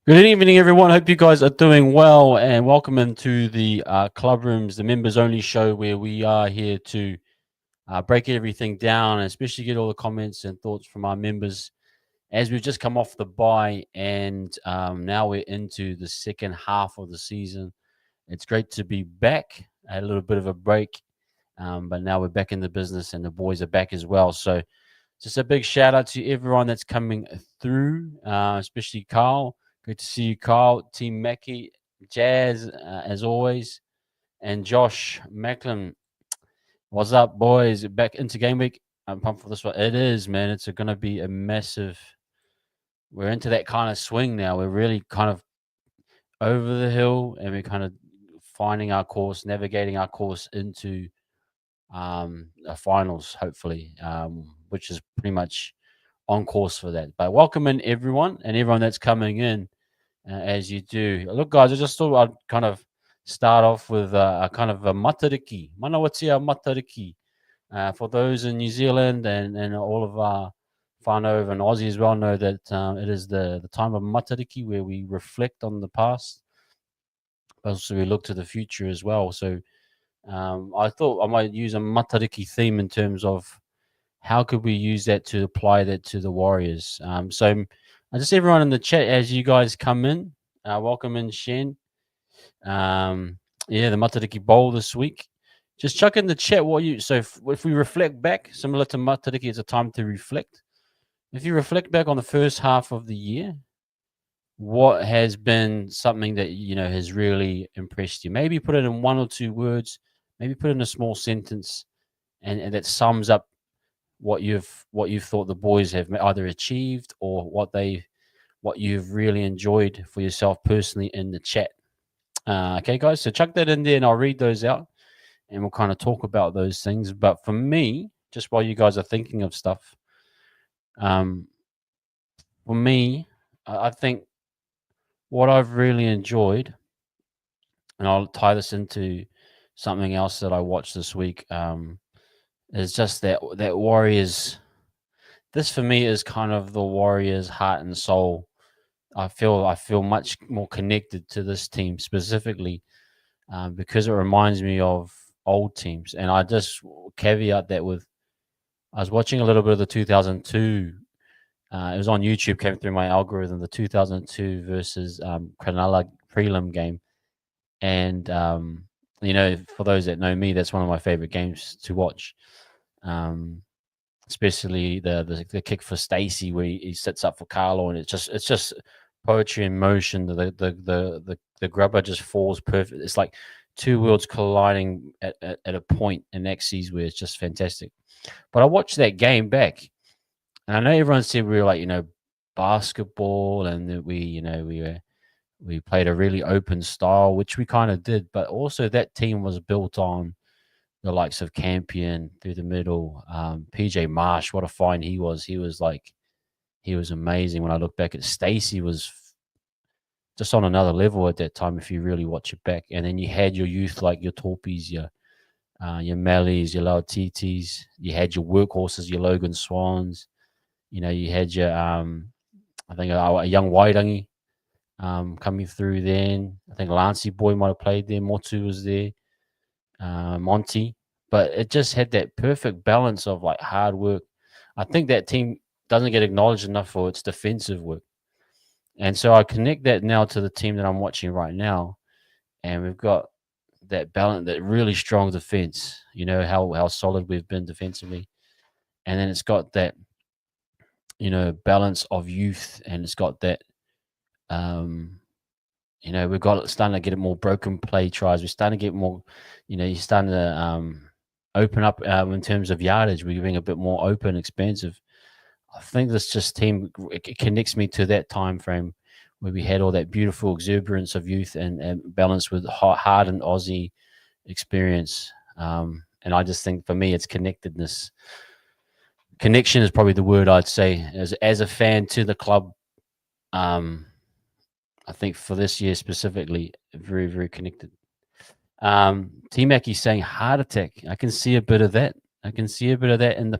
Good evening, everyone. Hope you guys are doing well, and welcome into the Clubrooms, the members-only show where we are here to break everything down, and especially get all the comments and thoughts from our members. As we've just come off the bye, and now we're into the second half of the season. It's great to be back. I had a little bit of a break, but now we're back in the business, and the boys are back as well. So, just a big shout out to everyone that's coming through, especially Carl. Good to see you, Carl. Team Mackie, Jazz, as always, and Josh Macklin. What's up, boys? Back into game week. I'm pumped for this one. It is, man. It's going to be a massive. We're into that kind of swing now. We're really kind of over the hill, and we're kind of finding our course, navigating our course into a finals, hopefully, which is pretty much on course for that. But welcome in everyone and everyone that's coming in as you do. Look, guys, I just thought I'd kind of start off with a kind of a matariki. Mana watia matariki. For those in New Zealand and all of our whānau and Aussie as well know that it is the time of matariki where we reflect on the past, but also we look to the future as well. So I thought I might use a matariki theme in terms of how could we use that to apply that to the Warriors? Just everyone in the chat as you guys come in, welcome in Shen. Yeah, the Matariki Bowl this week. Just chuck in the chat what you. So if we reflect back, similar to Matariki, it's a time to reflect. If you reflect back on the first half of the year, what has been something that has really impressed you? Maybe put it in one or two words. Maybe put it in a small sentence, and that sums up what you've thought the boys have either achieved or what you've really enjoyed for yourself personally in the chat. Okay, guys, so chuck that in there, and I'll read those out, and we'll kind of talk about those things. But for me, just while you guys are thinking of stuff, um, for me, I think what I've really enjoyed, and I'll tie this into something else that I watched this week, is just that Warriors. This for me is kind of the Warriors' heart and soul. I feel much more connected to this team specifically because it reminds me of old teams. And I just caveat that with I was watching a little bit of the 2002. It was on YouTube, came through my algorithm, the 2002 versus Cronulla prelim game. And for those that know me, that's one of my favorite games to watch. Um, Especially the kick for Stacey where he sets up for Carlo, and it's just poetry in motion. The grubber just falls perfect. It's like two worlds colliding at a point in axes where it's just fantastic. But I watched that game back, and I know everyone said we were like basketball, and that we played a really open style, which we kind of did. But also that team was built on the likes of Campion through the middle. PJ Marsh, what a find he was. He was amazing. When I look back at Stacey, was just on another level at that time. If you really watch it back, and then you had your youth like your Torpies, your Mellies, your Lautitis. You had your workhorses, your Logan Swans. You had your I think a young Wairangi coming through then. I think Lancey Boy might have played there. Motu was there. Monty, but it just had that perfect balance of like hard work. I think that team doesn't get acknowledged enough for its defensive work. And so I connect that now to the team that I'm watching right now. And we've got that balance, that really strong defense, how solid we've been defensively. And then it's got that, balance of youth, and it's got that um we've got starting to get more broken play tries. We're starting to get more, you're starting to open up in terms of yardage. We're being a bit more open, expansive. I think this just team it connects me to that time frame where we had all that beautiful exuberance of youth and balanced with hardened Aussie experience. And I just think for me, it's connectedness. Connection is probably the word I'd say as a fan to the club. Um, I think for this year specifically, very, very connected. T Mackey saying heart attack. I can see a bit of that. I can see a bit of that in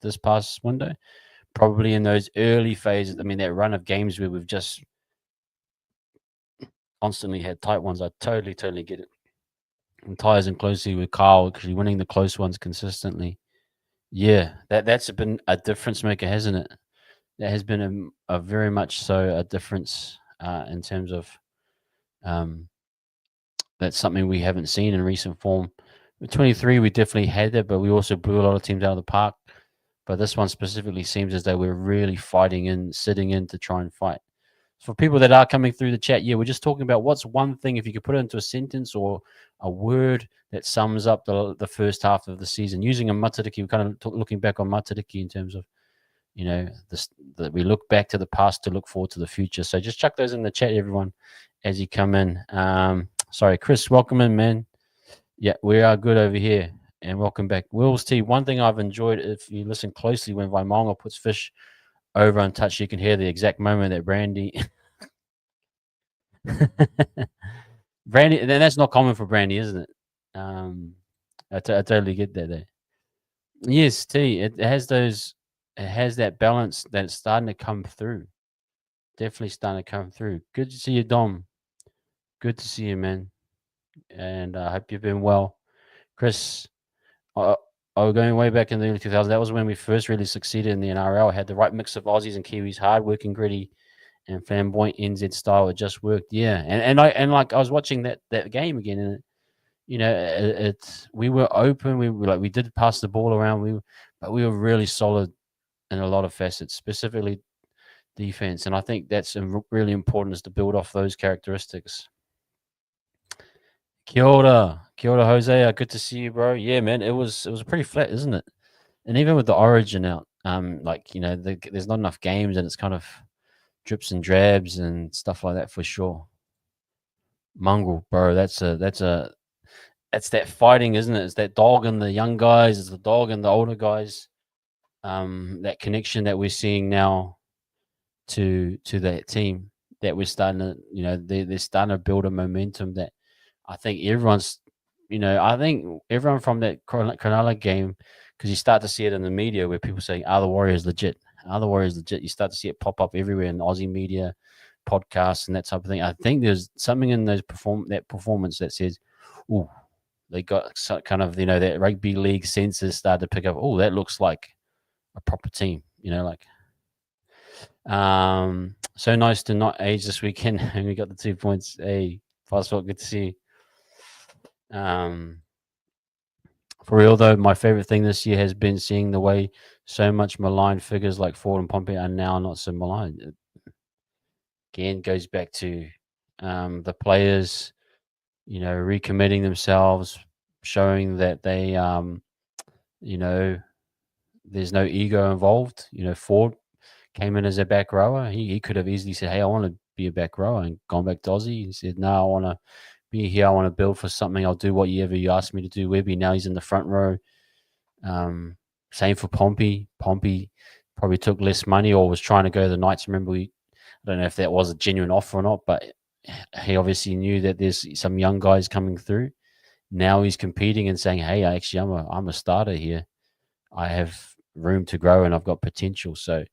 this past window. Probably in those early phases. I mean, that run of games where we've just constantly had tight ones. I totally get it. And ties in closely with Kyle because winning the close ones consistently. Yeah, that's been a difference maker, hasn't it? That has been a very much so a difference in terms of um, that's something we haven't seen in recent form. With 23, we definitely had that, but we also blew a lot of teams out of the park. But this one specifically seems as though we're really fighting in, sitting in to try and fight. For people that are coming through the chat, yeah, we're just talking about what's one thing, if you could put it into a sentence or a word that sums up the first half of the season. Using a Matariki, we're kind of looking back on Matariki in terms of, you know, that we look back to the past to look forward to the future. So just chuck those in the chat, everyone, as you come in. Sorry, Chris, welcome in, man. Yeah, we are good over here. And welcome back. Will's T, one thing I've enjoyed, if you listen closely, when Vaimonga puts fish over untouched, you can hear the exact moment that Brandy Brandy, then that's not common for Brandy, isn't it? I totally get that there. Yes, T. It has those. It has that balance that's starting to come through. Definitely starting to come through. Good to see you, Dom. Good to see you, man. And I hope you've been well, Chris. Uh, oh, going way back in the early 2000s. That was when we first really succeeded in the NRL. Had the right mix of Aussies and Kiwis, hard working, gritty, and flamboyant NZ style. It just worked. Yeah, and like I was watching that game again, and you know, we were open. We did pass the ball around. But we were really solid in a lot of facets, specifically defense. And I think that's really important, is to build off those characteristics. Kia ora, Jose. Good to see you, bro. Yeah, man. It was pretty flat, isn't it? And even with the Origin out, like you know, there's not enough games, and it's kind of drips and drabs and stuff like that for sure. Mongrel, bro. That's that fighting, isn't it? It's that dog and the young guys. It's the dog and the older guys. That connection that we're seeing now to that team, that we're starting to, you know, they're starting to build a momentum that I think everyone's, you know, I think everyone from that Cronulla game, because you start to see it in the media where people say, "Are the Warriors legit? Are the Warriors legit?" You start to see it pop up everywhere in Aussie media, podcasts, and that type of thing. I think there's something in those performance that says, "Oh, they got kind of, you know, that rugby league senses started to pick up. Oh, that looks like a proper team." You know, like so nice to not age this weekend, and we got the 2 points. Hey, passport, good to see you. For real though, my favorite thing this year has been seeing the way so much maligned figures like Ford and Pompey are now not so maligned. It again goes back to the players, you know, recommitting themselves, showing that they, you know, there's no ego involved. You know, Ford came in as a back rower. He could have easily said, "Hey, I want to be a back rower," and gone back to Aussie. He said, "No, I want to be here. I want to build for something. I'll do whatever you ask me to do." Webby, now he's in the front row. Same for Pompey. Pompey probably took less money or was trying to go to the Knights. Remember, I don't know if that was a genuine offer or not, but he obviously knew that there's some young guys coming through. Now he's competing and saying, "Hey, actually, I'm a starter here. I have room to grow and I've got potential." So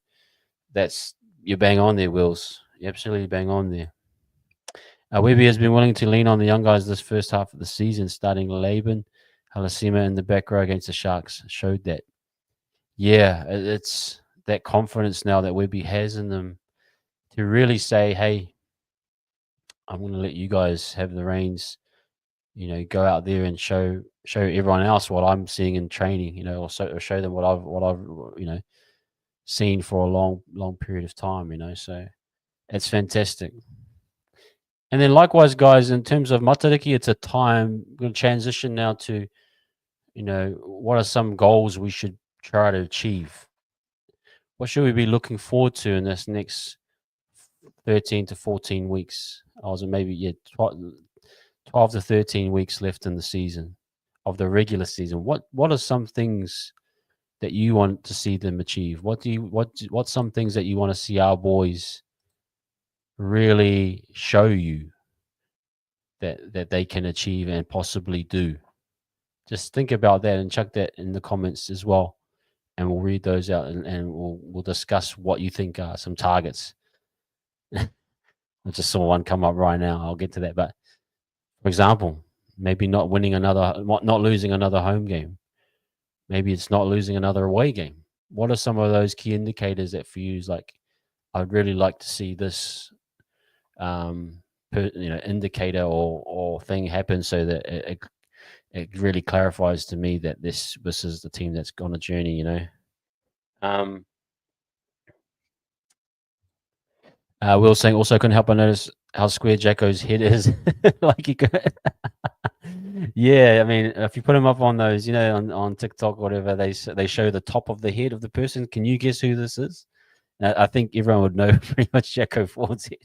that's, you're bang on there, Wills. You're absolutely bang on there. Webby has been willing to lean on the young guys this first half of the season, starting Laban, Halasima in the back row against the Sharks. Showed that. Yeah, it's that confidence now that Webby has in them to really say, "Hey, I'm going to let you guys have the reins. You know, go out there and show everyone else what I'm seeing in training. You know, or show them what I've you know seen for a long period of time. You know, so it's fantastic." And then likewise, guys, in terms of Matariki, it's a time we're going to transition now to, you know, what are some goals we should try to achieve? What should we be looking forward to in this next 13 to 14 weeks? Or was it maybe, yeah, 12 to 13 weeks left in the season, of the regular season? What are some things that you want to see them achieve? What's some things that you want to see our boys really show you that they can achieve and possibly do? Just think about that and chuck that in the comments as well, and we'll read those out, and we'll discuss what you think are some targets. I just saw one come up right now. I'll get to that. But for example, maybe not losing another home game. Maybe it's not losing another away game. What are some of those key indicators that for you is like, I'd really like to see this, indicator or thing happen so that it really clarifies to me that this is the team that's gone a journey. Um, Will saying also couldn't help but notice how square Jacko's head is. Like he could. Yeah, I mean, if you put him up on those, on TikTok or whatever, they show the top of the head of the person. Can you guess who this is? I think everyone would know pretty much Jacko Ford's head.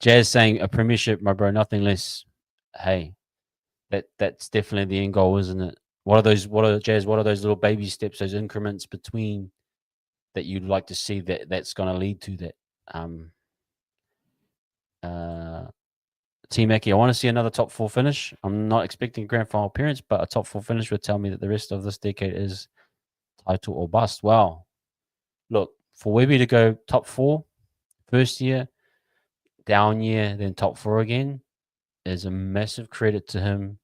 Jazz saying a premiership, my bro, nothing less. Hey, that's definitely the end goal, isn't it? What are those? What are Jazz? What are those little baby steps, those increments between that you'd like to see that's going to lead to that? Team Eki, I want to see another top four finish. I'm not expecting grand final appearance, but a top four finish would tell me that the rest of this decade is title or bust. Wow. Look, for Webby to go top four, first year, down year, then top four again, is a massive credit to him.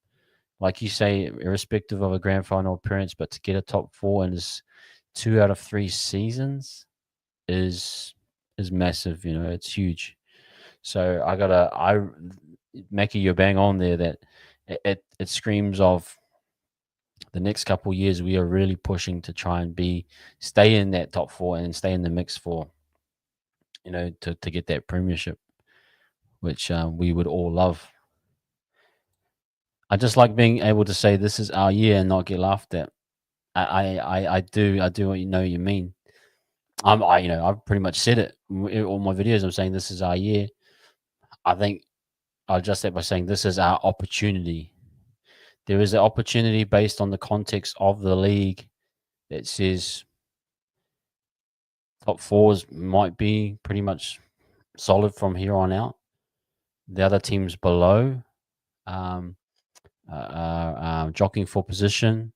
Like you say, irrespective of a grand final appearance, but to get a top four in his 2 out of 3 seasons is massive. It's huge. So Mackie, you're bang on there that it screams of the next couple of years we are really pushing to try and stay in that top four and stay in the mix for to get that premiership, which we would all love. I just like being able to say this is our year and not get laughed at. I do what you mean. I've pretty much said it in all my videos. I'm saying this is our year. I think I'll just that by saying this is our opportunity. There is an opportunity based on the context of the league that says top fours might be pretty much solid from here on out. The other teams below, jockeying for position.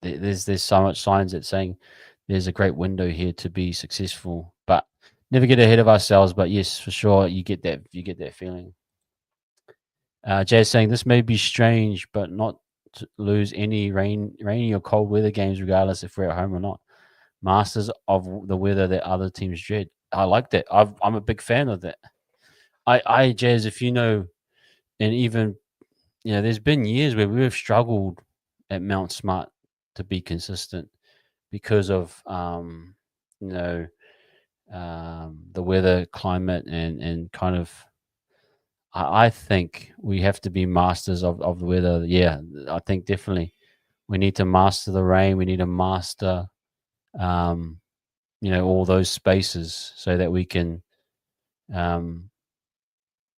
There's so much signs that saying there's a great window here to be successful, but never get ahead of ourselves. But yes, for sure, you get that feeling. Jazz saying this may be strange, but not to lose any rainy or cold weather games, regardless if we're at home or not. Masters of the weather that other teams dread. I like that. I'm a big fan of that. Jazz, if you know, and even there's been years where we've struggled at Mount Smart to be consistent because of the weather, climate, and kind of. I think we have to be masters of the weather. Yeah, I think definitely we need to master the rain. We need to master, all those spaces so that we can, when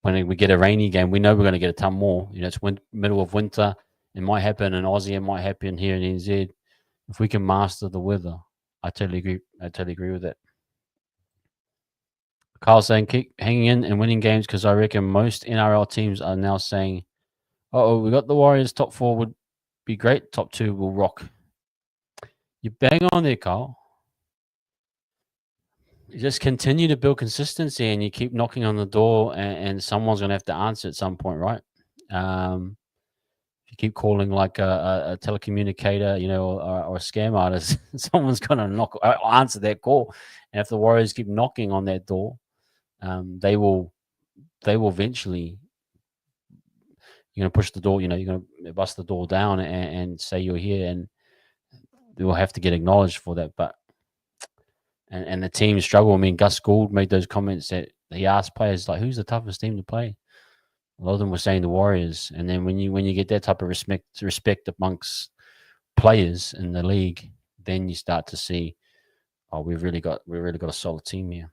we get a rainy game, we know we're going to get a ton more. It's middle of winter. It might happen in Aussie. It might happen here in NZ. If we can master the weather, I totally agree. I totally agree with that. Carl saying keep hanging in and winning games because I reckon most NRL teams are now saying, "Oh, we got the Warriors top four would be great. Top two will rock." You bang on there, Carl. You just continue to build consistency, and you keep knocking on the door, and someone's going to have to answer at some point, right? If you keep calling like a telecommunicator, or a scam artist, someone's going to answer that call. And if the Warriors keep knocking on that door, they will eventually. You're going to push the door. You're going to bust the door down and say you're here, and they will have to get acknowledged for that. But and the team struggle. I mean, Gus Gould made those comments that he asked players like, "Who's the toughest team to play?" A lot of them were saying the Warriors. And then when you get that type of respect amongst players in the league, then you start to see, oh, we've really got a solid team here.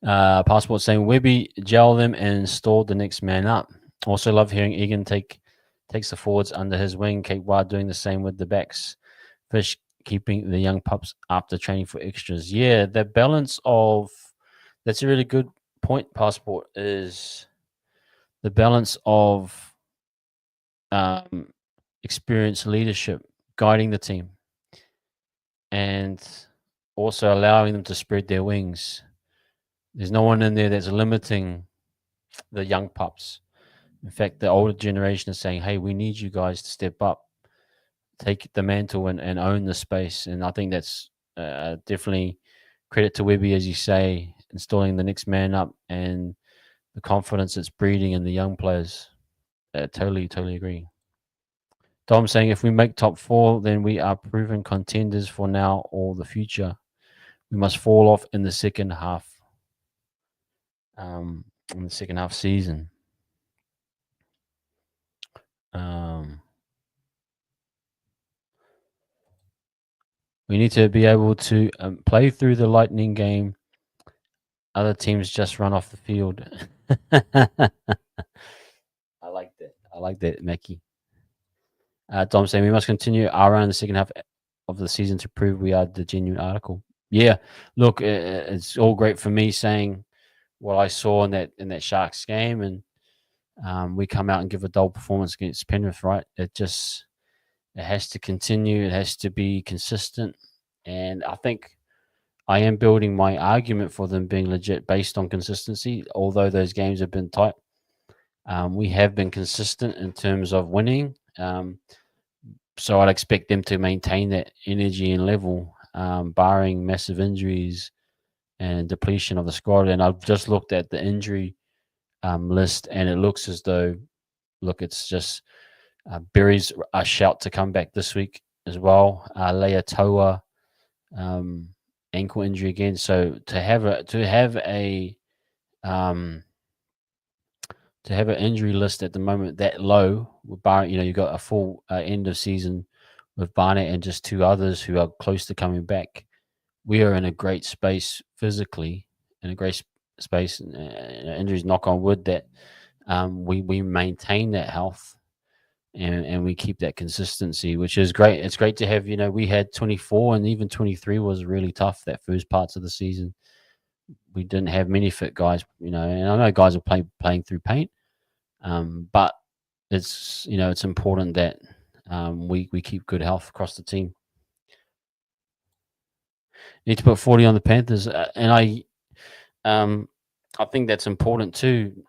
Passport saying Webby gel them and install the next man up. Also love hearing Egan takes the forwards under his wing. Kate Ward doing the same with the backs. Fish keeping the young pups after training for extras. Yeah, the balance of that's a really good point. Passport is the balance of experience, leadership, guiding the team. and also allowing them to spread their wings. There's no one in there that's limiting the young pups. In fact, the older generation is saying, hey, we need you guys to step up, take the mantle and own the space. And I think that's definitely credit to Webby, as you say, installing the next man up and the confidence it's breeding in the young players. Totally agree. Dom saying if we make top four, then we are proven contenders for now or the future. We must fall off in the second half. In the second half season. We need to be able to play through the Lightning game. Other teams just run off the field. I like that. I like that, Mackie. Dom saying we must continue our run in the second half of the season to prove we are the genuine article. Yeah, look, it's all great for me saying what I saw in that Sharks game, and we come out and give a dull performance against Penrith. Right? It has to continue. It has to be consistent, and I think I am building my argument for them being legit based on consistency. Although those games have been tight, we have been consistent in terms of winning. So I'd expect them to maintain that energy and level, barring massive injuries and depletion of the squad. And I've just looked at the injury list, and it looks as though, it's just Berry's a shout to come back this week as well. Leia Toa, ankle injury again. So to have an injury list at the moment that low, with you've got a full end of season with Barnett and just two others who are close to coming back. We are in a great space physically, in a great space. Injuries, knock on wood, that we maintain that health and we keep that consistency, which is great. It's great to have. We had 24 and even 23 was really tough that first parts of the season. We didn't have many fit guys, and I know guys are playing through pain, but it's important that we keep good health across the team. Need to put 40 on the Panthers, and I think that's important too,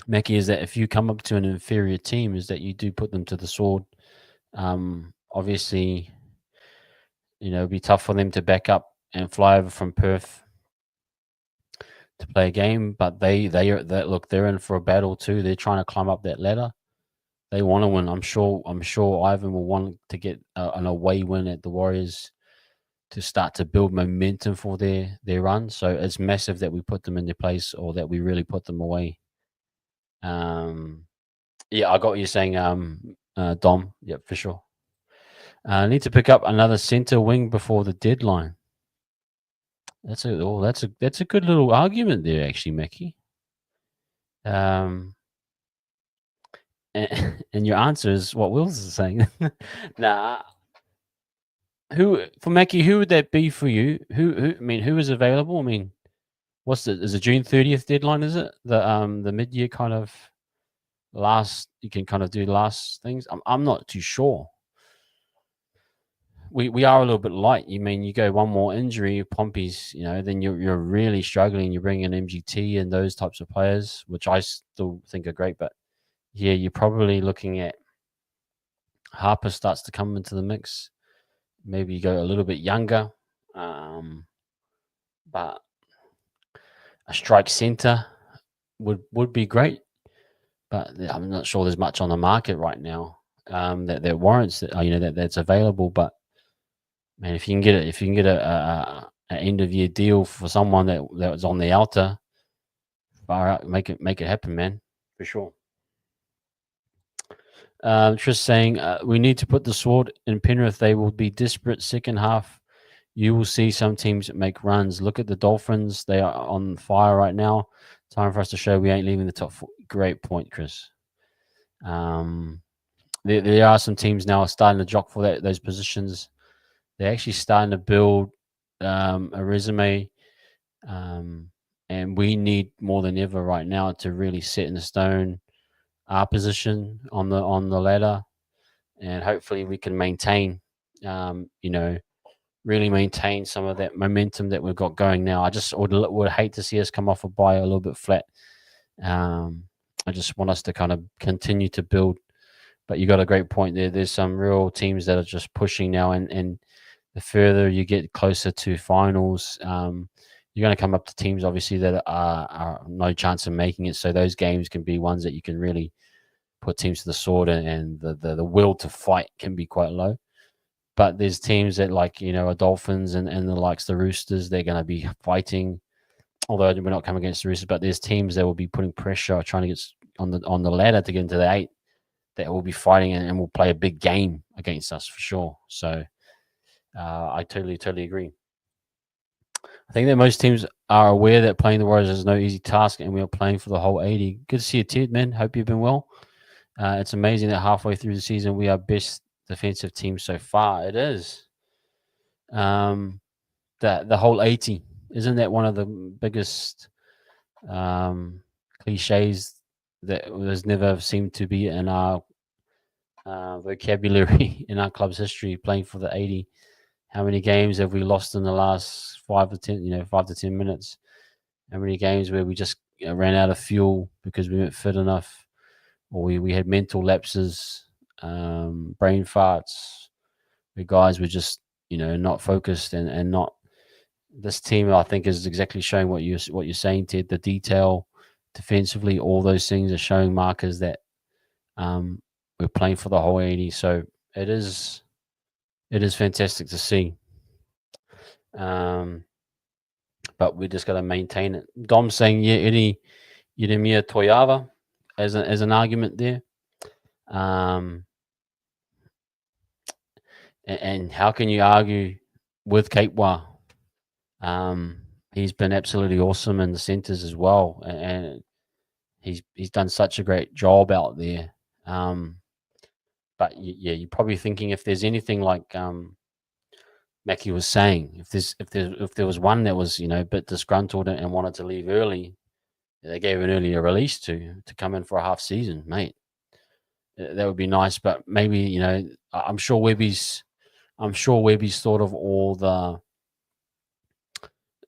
Mackie. Is that if you come up to an inferior team, is that you do put them to the sword. Obviously, it'd be tough for them to back up and fly over from Perth to play a game, but they're in for a battle too. They're trying to climb up that ladder. They want to win. I'm sure Ivan will want to get an away win at the Warriors to start to build momentum for their run. So it's massive that we put them in their place, or that we really put them away. Yeah, I got what you're saying, Dom. Yep, for sure. Need to pick up another center wing before the deadline. That's a good little argument there, actually, Mickey. And your answer is what Will's is saying. Nah. Who for Mackie? Who would that be for you? Who is available? I mean, is it June 30th deadline? Is it the mid year kind of last? You can kind of do last things. I'm not too sure. We are a little bit light. You go one more injury, Pompey's, then you're really struggling. You bring in MGT and those types of players, which I still think are great. But yeah, you're probably looking at Harper starts to come into the mix. Maybe you go a little bit younger, but a strike center would be great. But I'm not sure there's much on the market right now that warrants that's available. But man, if you can get an end of year deal for someone that was on the outer, far out, make it happen, man, for sure. Just saying, we need to put the sword in Penrith. They will be desperate second half. You will see some teams make runs. Look at the Dolphins. They are on fire right now. Time for us to show we ain't leaving the top four. Great point, Chris. There are some teams now starting to jock for those positions. They're actually starting to build a resume. And we need more than ever right now to really set in stone our position on the ladder, and hopefully we can maintain you know, really maintain some of that momentum that we've got going now. I just would hate to see us come off a bye a little bit flat. I just want us to kind of continue to build. But you got a great point there. There's some real teams that are just pushing now, and the further you get closer to finals, you're going to come up to teams obviously that are no chance of making it. So those games can be ones that you can really put teams to the sword, and the will to fight can be quite low. But there's teams that, like, you know, a Dolphins and the likes the Roosters, they're going to be fighting. Although we're not coming against the Roosters, but there's teams that will be putting pressure, trying to get on the ladder to get into the 8, that will be fighting and will play a big game against us for sure. So I totally agree. I think that most teams are aware that playing the Warriors is no easy task, and we are playing for the whole 80. Good to see you, Ted, man. Hope you've been well. It's amazing that halfway through the season we are best defensive team so far. It is. The whole 80, isn't that one of the biggest cliches that has never seemed to be in our vocabulary in our club's history? Playing for the 80. How many games have we lost in the last 5 to 10 minutes? How many games where we just ran out of fuel because we weren't fit enough, or we had mental lapses, brain farts, where guys were just, not focused and not. This team, I think, is exactly showing what you're saying, Ted. The detail, defensively, all those things are showing markers that we're playing for the whole 80. So it is fantastic to see. But we just got to maintain it. Dom's saying, yeah, Eddie Yeremia Toyava as an argument there. And how can you argue with Capewa? He's been absolutely awesome in the centres as well, and he's done such a great job out there. But yeah, you're probably thinking, if there's anything like Mackie was saying, if there was one that was, a bit disgruntled and wanted to leave early, they gave an earlier release to come in for a half season, mate. That would be nice. But maybe, I'm sure Webby's thought of all the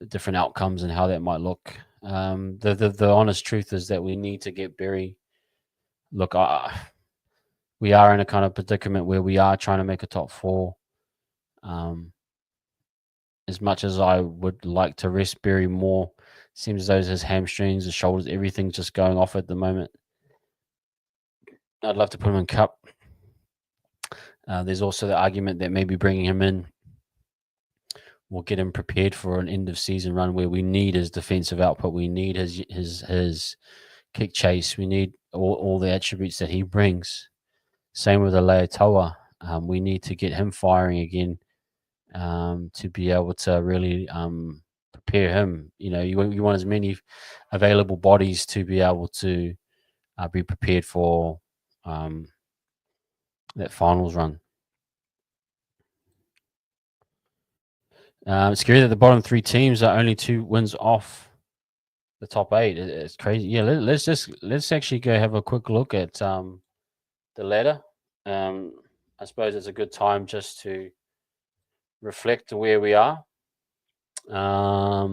different outcomes and how that might look. The honest truth is that we need to get Berry. Look, we are in a kind of predicament where we are trying to make a top 4. As much as I would like to rest Berry more, seems as though his hamstrings, his shoulders, everything's just going off at the moment. I'd love to put him in cup. There's also the argument that maybe bringing him in will get him prepared for an end of season run where we need his defensive output, we need his kick chase, we need all the attributes that he brings. Same with Aleatoa. We need to get him firing again to be able to really prepare him. You want as many available bodies to be able to be prepared for that finals run. It's scary that the bottom 3 teams are only 2 wins off the top 8. It's crazy. Yeah, let's actually go have a quick look at the ladder. I suppose it's a good time just to reflect to where we are. I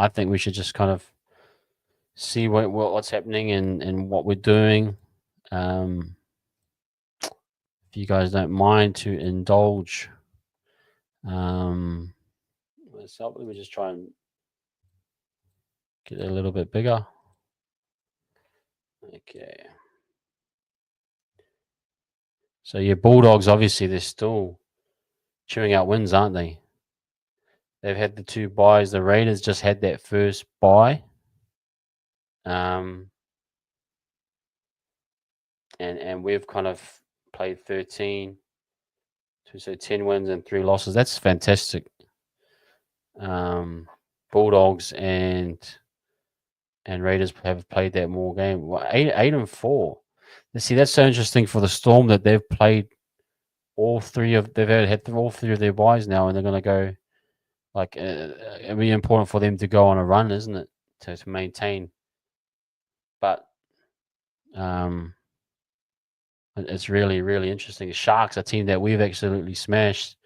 think we should just kind of see what's happening and what we're doing. If you guys don't mind to indulge, myself, let me just try and get it a little bit bigger. Okay. So your Bulldogs, obviously, they're still chewing out wins, aren't they? They've had the 2 buys. The Raiders just had that first buy. And we've kind of played 13. So 10 wins and 3 losses. That's fantastic. Bulldogs and Raiders have played that more game. 8-4. See, that's so interesting for the Storm that they've played they've had all 3 of their buys now, and they're going to go, like, it'd be important for them to go on a run, isn't it, to maintain. But It's really, really interesting. The Sharks, a team that we've absolutely smashed,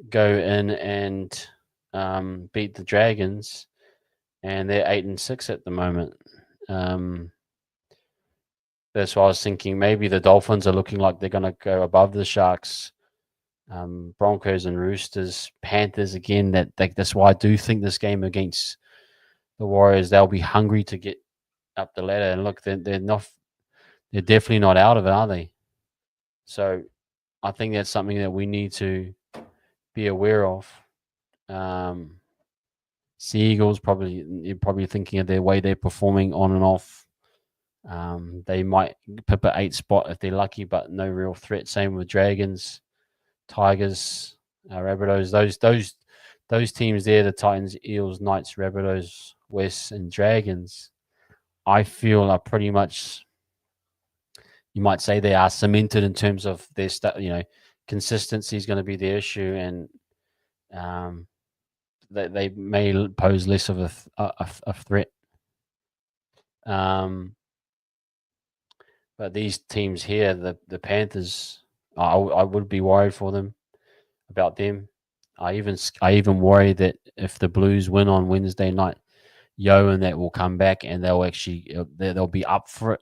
go in and beat the Dragons, and they're 8-6 at the moment. That's why I was thinking maybe the Dolphins are looking like they're going to go above the Sharks. Broncos and Roosters, Panthers again. That's why I do think this game against the Warriors, they'll be hungry to get up the ladder. And look, they're not, they're definitely not out of it, are they? So I think that's something that we need to be aware of. Sea Eagles, probably you're probably thinking of their way they're performing on and off. They might pip at 8 spot if they're lucky, but no real threat. Same with Dragons, Tigers, Rabbitohs. Those teams there, the Titans, Eels, Knights, Rabbitohs, Wests, and Dragons, I feel are pretty much, you might say, they are cemented in terms of their consistency is going to be the issue, and they may pose less of a threat. But these teams here, the Panthers, I would be worried for them, about them. I even worry that if the Blues win on Wednesday night, and that will come back and they'll actually they'll be up for it.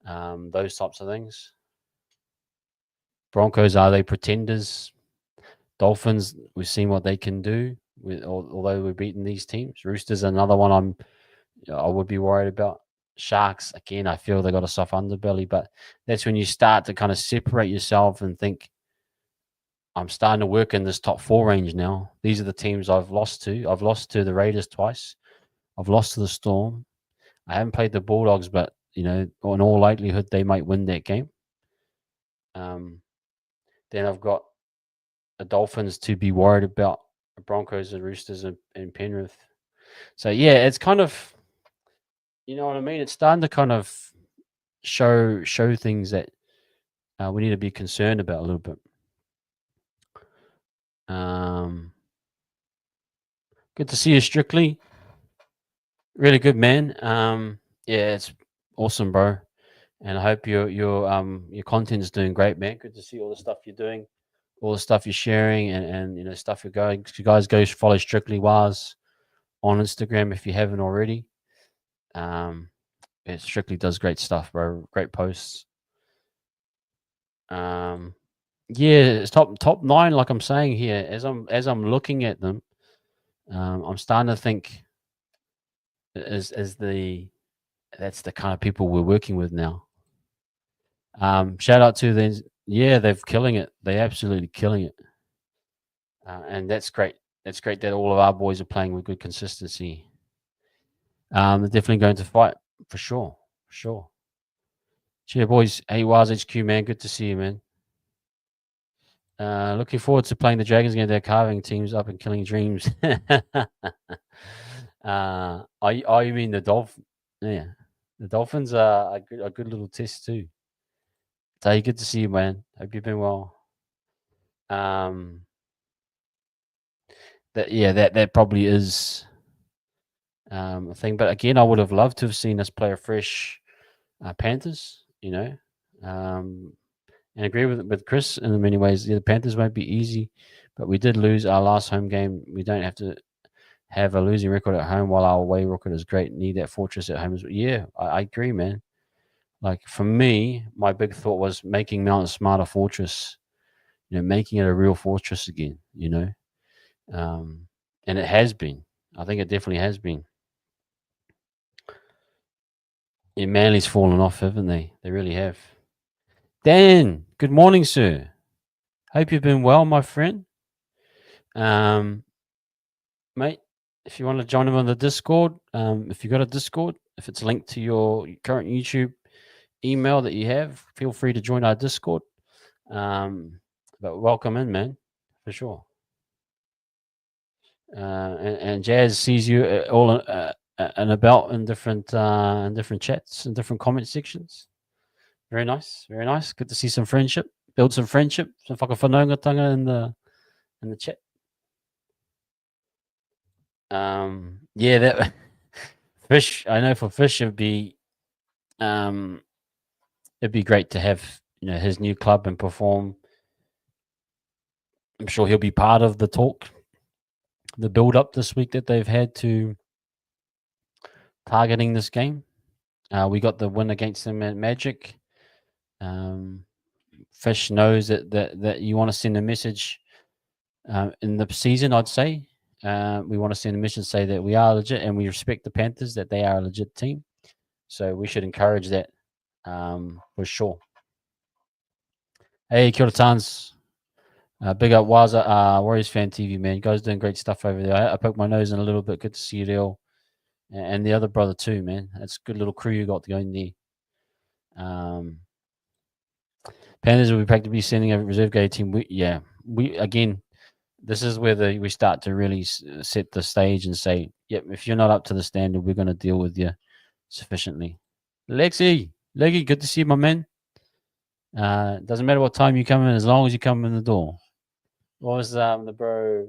Those types of things. Broncos, are they pretenders? Dolphins, we've seen what they can do although we're beating these teams. Roosters, another one I would be worried about. Sharks, again, I feel they got a soft underbelly, but that's when you start to kind of separate yourself and think, I'm starting to work in this top 4 range now. These are the teams I've lost to. I've lost to the Raiders twice. I've lost to the Storm. I haven't played the Bulldogs, but in all likelihood, they might win that game. Then I've got the Dolphins to be worried about, the Broncos, and Roosters, and Penrith. So yeah, it's kind of, you know what I mean. It's starting to kind of show things that we need to be concerned about a little bit. Good to see you, Strictly. Really good, man. Yeah, it's awesome, bro. And I hope your content is doing great, man. Good to see all the stuff you're doing, all the stuff you're sharing, and stuff you're going. You guys go follow Strictly Waz on Instagram if you haven't already. It Strictly does great stuff, bro. Great posts. Yeah, it's top 9, like I'm saying here. As I'm looking at them, I'm starting to think as that's the kind of people we're working with now. Shout out to them. Yeah, they're killing it. They're absolutely killing it. And that's great. That's great that all of our boys are playing with good consistency. They're definitely going to fight for sure. For sure. Cheer, boys. Hey, Waz HQ, man. Good to see you, man. Looking forward to playing the Dragons again. They're carving teams up and killing dreams. You mean the Dolphins? Yeah. The Dolphins are a good little test too. So good to see you, man. Hope you've been well. That probably is a thing. But again, I would have loved to have seen us play a fresh Panthers. And agree with Chris in many ways. Yeah, the Panthers won't be easy, but we did lose our last home game. We don't have to have a losing record at home while our away record is great. Need that fortress at home. Yeah, I agree, man. Like for me, my big thought was making Mount Smart a fortress. Making it a real fortress again. And it has been. I think it definitely has been. Yeah, Manly's fallen off, haven't they? They really have. Dan, good morning, sir. Hope you've been well, my friend. Mate, if you want to join them on the Discord, if you got a Discord, if it's linked to your current YouTube email that you have, feel free to join our Discord. But welcome in, man, for sure. And Jazz sees you all and about in different chats and different comment sections. Very nice, very nice. Good to see some friendship. Build some friendship. Some whakawhanaungatanga in the chat. Yeah, that Fish. I know for Fish it'd be it'd be great to have his new club and perform. I'm sure he'll be part of the talk, the build up this week that they've had to targeting this game. We got the win against them at Magic. Fish knows that you want to send a message in the season. I'd say we want to send a message, say that we are legit and we respect the Panthers, that they are a legit team. So we should encourage that for sure. Hey, kia ora tans. Big up Waza, Warriors Fan TV, man. You guys doing great stuff over there. I poked my nose in a little bit. Good to see you, Dale. And the other brother too, man. That's a good little crew you got going there. Panthers will be practically sending a reserve grade team. We again, this is where we start to really set the stage and say, yep, if you're not up to the standard, we're going to deal with you sufficiently. Leggy, good to see you, my man. Doesn't matter what time you come in, as long as you come in the door. What was the bro?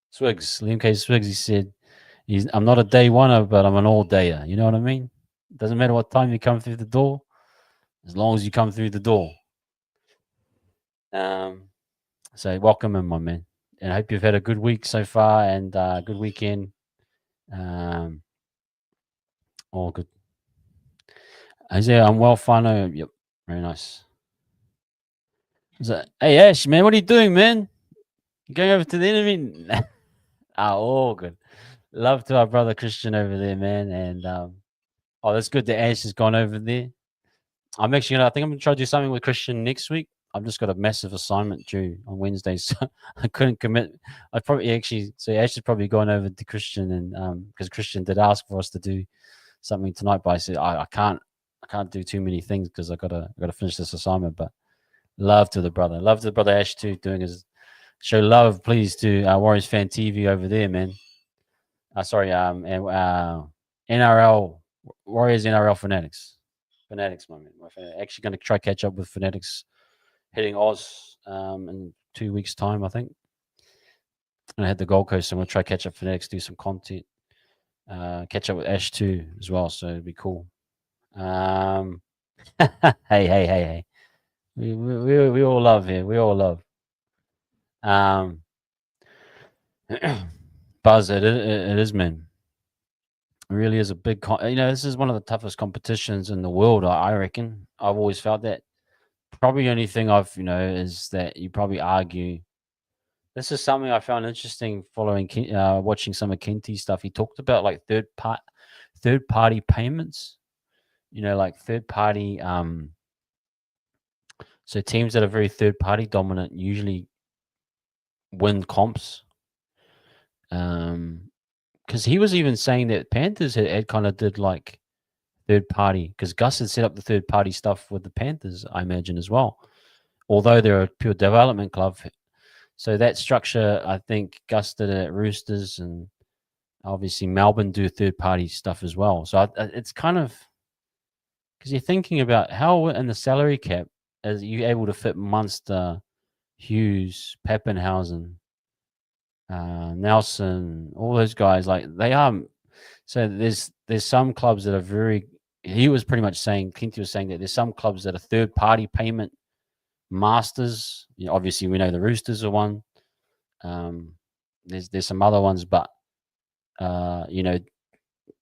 Swigs, Liam K. Swigs, he said, I'm not a day oneer, but I'm an all dayer. You know what I mean? Doesn't matter what time you come through the door, as long as you come through the door. So welcome in, my man. And I hope you've had a good week so far and good weekend. All good. Isaiah, I'm well, Fano. Yep, very nice. Hey, Ash, man, what are you doing, man? You going over to the enemy? All good. Love to our brother Christian over there, man. And that's good that Ash has gone over there. I'm actually I think I'm gonna try to do something with Christian next week. I've just got a massive assignment due on Wednesday, so I couldn't commit. I'd probably so Ash has probably gone over to Christian, and because Christian did ask for us to do something tonight, but I said I can't do too many things because I gotta finish this assignment. But love to the brother Ash too, doing his show love, please, to Warriors Fan TV over there, man. Sorry, and NRL Warriors NRL Fanatics, my man. Actually going to try catch up with Fanatics hitting Oz in 2 weeks' time, I think. And I had the Gold Coast, so I'm going to try catch up Fanatics, do some content, catch up with Ash too as well, so it'd be cool. Hey. We all love here. We all love. Buzz, it is, man. It really is a big, this is one of the toughest competitions in the world, I reckon. I've always felt that. Probably the only thing I've, is that you probably argue. This is something I found interesting following, watching some of Kenty's stuff. He talked about like third party payments, like third party. So teams that are very third party dominant usually win comps. Because he was even saying that Panthers had kind of did like third party, because Gus had set up the third party stuff with the Panthers, I imagine, as well. Although they're a pure development club. So that structure, I think Gus did it at Roosters, and obviously Melbourne do third party stuff as well. So it's kind of, because you're thinking about how in the salary cap are you able to fit Munster, Hughes, Pappenhausen, Nelson, all those guys, like they are. So there's some clubs that are very. He was pretty much saying, Clinty was saying that there's some clubs that are third party payment masters. Obviously we know the Roosters are one. There's some other ones, but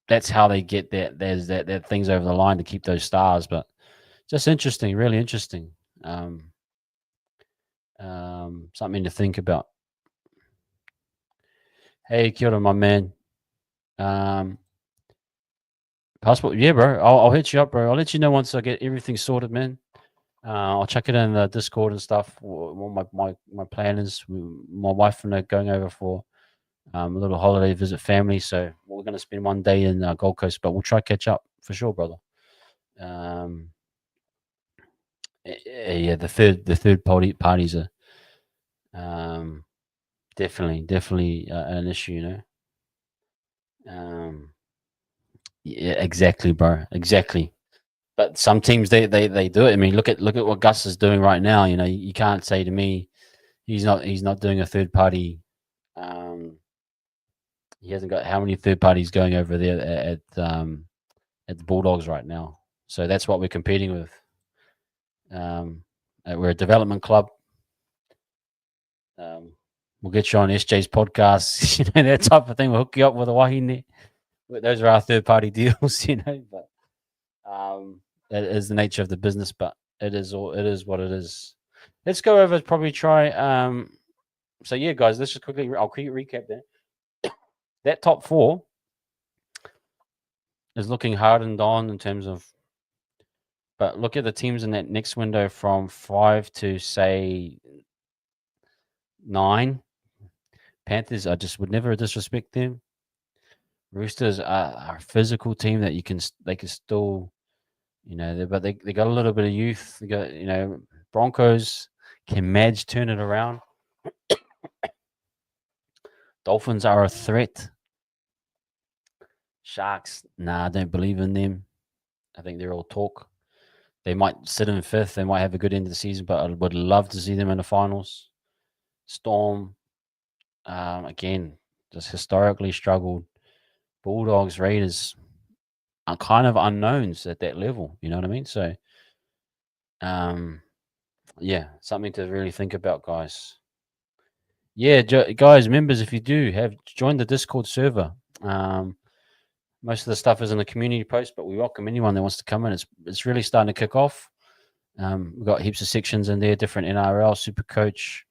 that's how they get that. There's that things over the line to keep those stars. But just interesting, really interesting. Something to think about. Hey, kia ora, my man. Passport, yeah, bro. I'll hit you up, bro. I'll let you know once I get everything sorted, man. I'll check it in the Discord and stuff. What my plan is. My wife and I are going over for a little holiday, visit family. So we're going to spend one day in Gold Coast, but we'll try catch up for sure, brother. Yeah, the third parties are definitely an issue, Yeah, exactly, bro. Exactly. But some teams they do it. I mean, look at what Gus is doing right now. You can't say to me he's not doing a third party. He hasn't got how many third parties going over there at at the Bulldogs right now. So that's what we're competing with. We're a development club. We'll get you on SJ's podcast, that type of thing. We'll hook you up with a wahine. Those are our third party deals, but that is the nature of the business, but it is what it is. Let's go over, probably try. So yeah, guys, let's just quickly, I'll quickly recap that. That top four is looking hardened on in terms of, but look at the teams in that next window from 5 to say 9. Panthers, I just would never disrespect them. Roosters are a physical team that they can still, but they got a little bit of youth. They got, Broncos, can Madge turn it around? Dolphins are a threat. Sharks, nah, I don't believe in them. I think they're all talk. They might sit in fifth. They might have a good end of the season, but I would love to see them in the finals. Storm, again, just historically struggled. Bulldogs, Raiders are kind of unknowns at that level. You know what I mean? So, yeah, something to really think about, guys. Yeah, guys, members, if you do have joined the Discord server, most of the stuff is in the community post, but we welcome anyone that wants to come in. It's really starting to kick off. We've got heaps of sections in there, different NRL, Super Coach,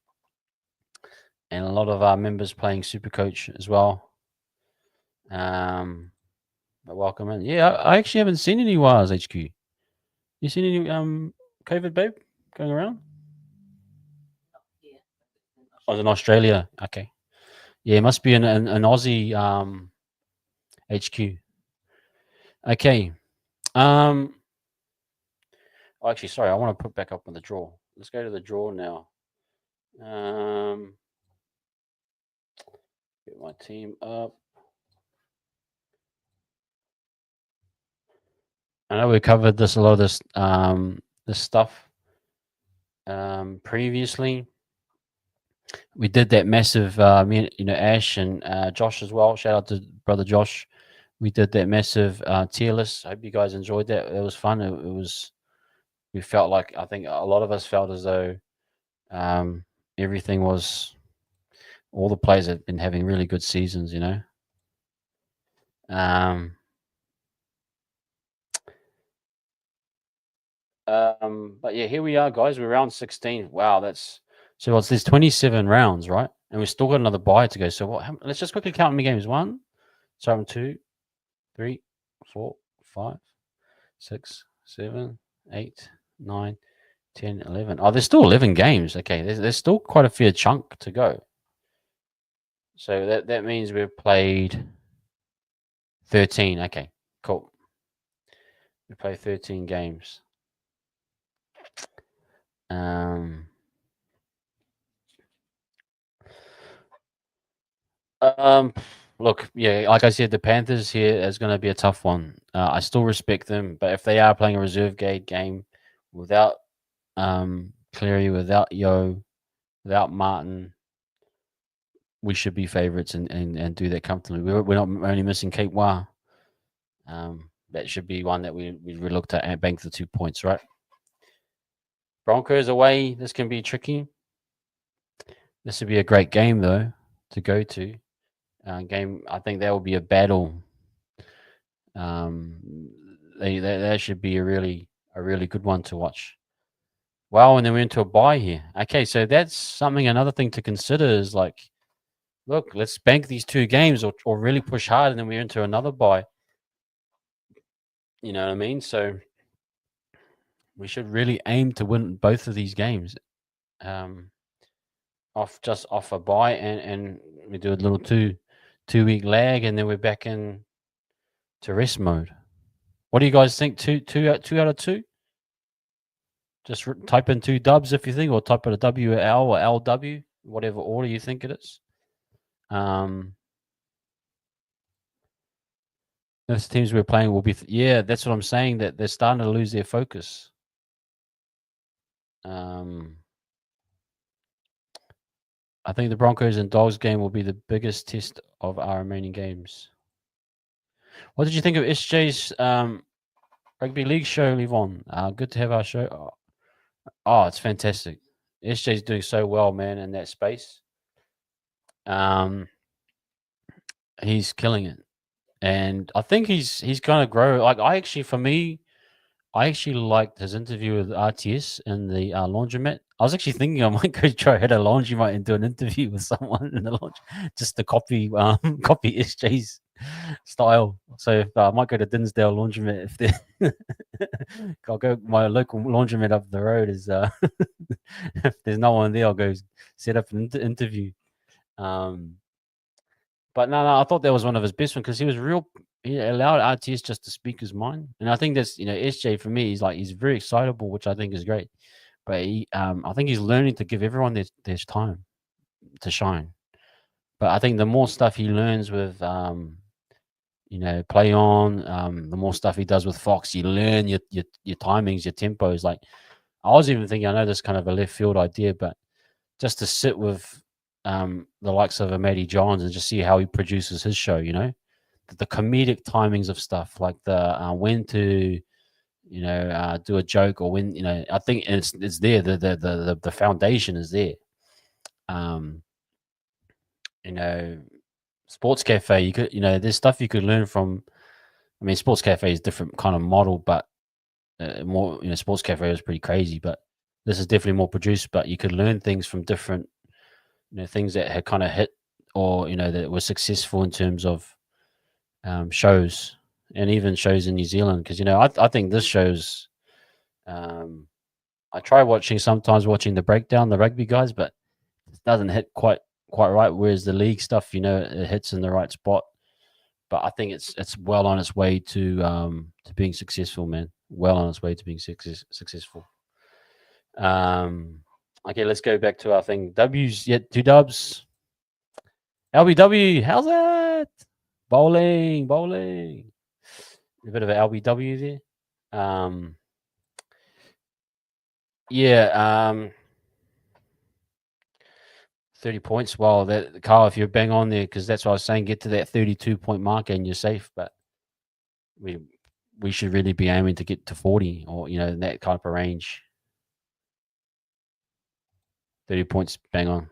and a lot of our members playing Super Coach as well. But welcome in. Yeah, I actually haven't seen any Wires HQ. You seen any COVID babe going around? I was in Australia. Okay. Yeah, it must be an Aussie HQ. Okay. Actually, sorry, I want to put back up on the draw. Let's go to the draw now. Get my team up. I know we covered a lot of this stuff previously. We did that massive, Ash and Josh as well. Shout out to brother Josh. We did that massive tier list. I hope you guys enjoyed that. It was fun. It was. We felt like, I think a lot of us felt as though everything was. All the players have been having really good seasons. But yeah, here we are, guys. We're round 16. Wow, that's so. There's 27 rounds, right? And we've still got another bye to go. So let's just quickly count my games. 1, 2, 3, 4, 5, 6, 7, 8, 9, 10, 11. Oh, there's still 11 games. Okay, there's still quite a fair chunk to go. So that means we've played 13. Okay, cool. We played 13 games. Look, yeah, like I said, the Panthers here is going to be a tough one. I still respect them, but if they are playing a reserve game without Cleary, without Yo, without Martin, we should be favourites and do that comfortably. We're not only missing Kate Wah. That should be one that we looked at and bank the 2 points, right? Broncos away. This can be tricky. This would be a great game though to go to. Game. I think that will be a battle. That should be a really good one to watch. Wow, and then we're into a bye here. Okay, so that's something. Another thing to consider is like, look, let's bank these 2 games or really push hard, and then we're into another bye. You know what I mean? So we should really aim to win both of these games. Off a bye, and we do a little 2-week lag, and then we're back in to rest mode. What do you guys think? Two out of 2? Just type in 2 dubs if you think, or type in a WL or LW, whatever order you think it is. Those teams we're playing will be, yeah, that's what I'm saying, that they're starting to lose their focus. I think the Broncos and Dogs game will be the biggest test of our remaining games. What did you think of SJ's rugby league show, Levon? Good to have our show. Oh, it's fantastic. SJ's doing so well, man, in that space. Um, he's killing it, and I think he's gonna grow. Like I actually, for me, I actually liked his interview with RTS in the laundromat. I was actually thinking I might go try hit a laundromat and do an interview with someone in the laundry, just to copy copy SJ's style. So I might go to Dinsdale laundromat if they. I'll go my local laundromat up the road is if there's no one there, I'll go set up an interview. Um, but no, I thought that was one of his best ones because he was real. He allowed RTS just to speak his mind, and I think that's SJ for me. He's very excitable, which I think is great. But I think he's learning to give everyone their time to shine. But I think the more stuff he learns with play on, the more stuff he does with Fox, you learn your timings, your tempos. Like I was even thinking, I know this kind of a left field idea, but just to sit with the likes of a Matty Johns and just see how he produces his show, the comedic timings of stuff, like the when to do a joke or when I think it's there. The foundation is there. Um, you know, Sports Cafe, you could there's stuff you could learn from. I mean, Sports Cafe is different kind of model, but more Sports Cafe was pretty crazy, but this is definitely more produced. But you could learn things from different things that had kind of hit or that were successful in terms of shows and even shows in New Zealand because I think this shows. I try sometimes watching the breakdown, the rugby guys, but it doesn't hit quite right. Whereas the league stuff, it hits in the right spot. But I think it's well on its way to being successful, man. Well on its way to being successful. Okay, let's go back to our thing. W's, yeah, 2 dubs. LBW, how's that? Bowling. A bit of an LBW there. Yeah, 30 points. Well, that Carl, if you're bang on there, because that's what I was saying, get to that 32-point mark and you're safe. But we should really be aiming to get to 40 or in that kind of a range. 30 points, bang on.